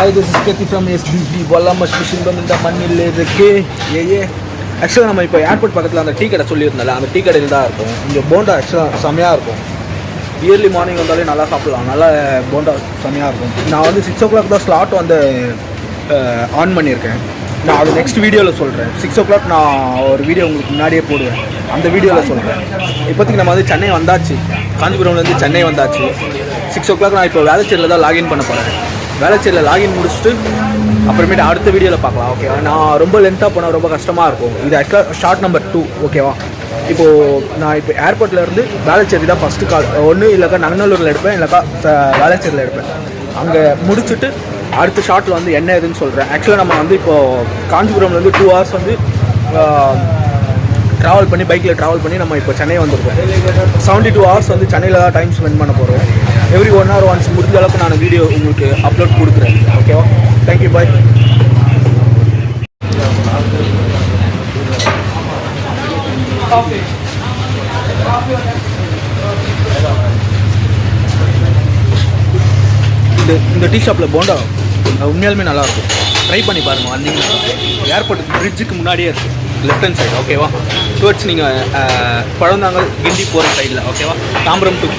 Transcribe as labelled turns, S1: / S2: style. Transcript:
S1: Hi, this is Kethi from SBB. Walla must be in the மண்ணில் இருக்கு ஏ ஆக்சுவலாக நம்ம இப்போ ஏர்போர்ட் பக்கத்தில் அந்த டீ கடை சொல்லியிருந்தால அந்த டீ கடையில் தான் இருக்கும். இங்கே போண்டா ஆக்சுவலாக செம்மையாக இருக்கும். இயர்லி மார்னிங் வந்தாலே நல்லா சாப்பிடலாம். நல்லா போண்டா செம்மையாக இருக்கும். நான் வந்து 6 o'clock தான் ஸ்லாட் வந்து ஆன் பண்ணியிருக்கேன். நான் அது நெக்ஸ்ட் வீடியோவில் சொல்கிறேன். 6 o'clock நான் ஒரு வீடியோ உங்களுக்கு முன்னாடியே போடுவேன். அந்த வீடியோவில் சொல்கிறேன். இப்போதைக்கு நம்ம வந்து சென்னை வந்தாச்சு. காஞ்சிபுரம்லேருந்து சென்னை வந்தாச்சு. 6 o'clock நான் இப்போ வேளச்சேரியில் தான் லாகின் பண்ண போகிறேன். வேளச்சேரியில் லாகின் முடிச்சுட்டு அப்புறமேட்டு அடுத்த வீடியோவில் பார்க்கலாம். ஓகேவா? நான் ரொம்ப லென்த்தாக போனால் ரொம்ப கஷ்டமாக இருக்கும். இது ஆக்சுவலாக ஷார்ட் நம்பர் 2. ஓகேவா? இப்போது நான் இப்போ ஏர்போர்ட்லேருந்து வேளச்சேரி தான் ஃபஸ்ட்டு கால். ஒன்று இல்லைக்கா நங்கநல்லூரில் எடுப்பேன், இல்லைக்கா வேளச்சேரியில் எடுப்பேன். அங்கே முடிச்சுட்டு அடுத்த ஷார்ட்டில் வந்து என்ன ஏதுன்னு சொல்கிறேன். ஆக்சுவலாக நம்ம வந்து இப்போது காஞ்சிபுரம்லேருந்து 2 hours வந்து ட்ராவல் பண்ணி பைக்கில் ட்ராவல் பண்ணி நம்ம இப்போ சென்னை வந்திருக்கோம். 72 hours வந்து சென்னையில் தான் டைம் ஸ்பெண்ட் பண்ண போகிறோம். எவ்ரி 1 hour ஒன்ஸ் முடிஞ்ச அளவுக்கு நான் வீடியோ உங்களுக்கு அப்லோட் கொடுக்குறேன். ஓகேவா? தேங்க்யூ, பாய். இந்த டீ ஷாப்பில் போண்டா உண்மையாலுமே நல்லாயிருக்கும். ட்ரை பண்ணி பாருங்கள். வந்தீங்கன்னா ஏர்போர்ட்டுக்கு பிரிட்ஜுக்கு முன்னாடியே இருக்குது, லெஃப்ட் ஹேண்ட் சைடு. ஓகேவா? டுவர்ட்ஸ் நீங்கள் பழந்தாங்கல் கிண்டி போகிற சைடில். ஓகேவா? தாம்பரம் டு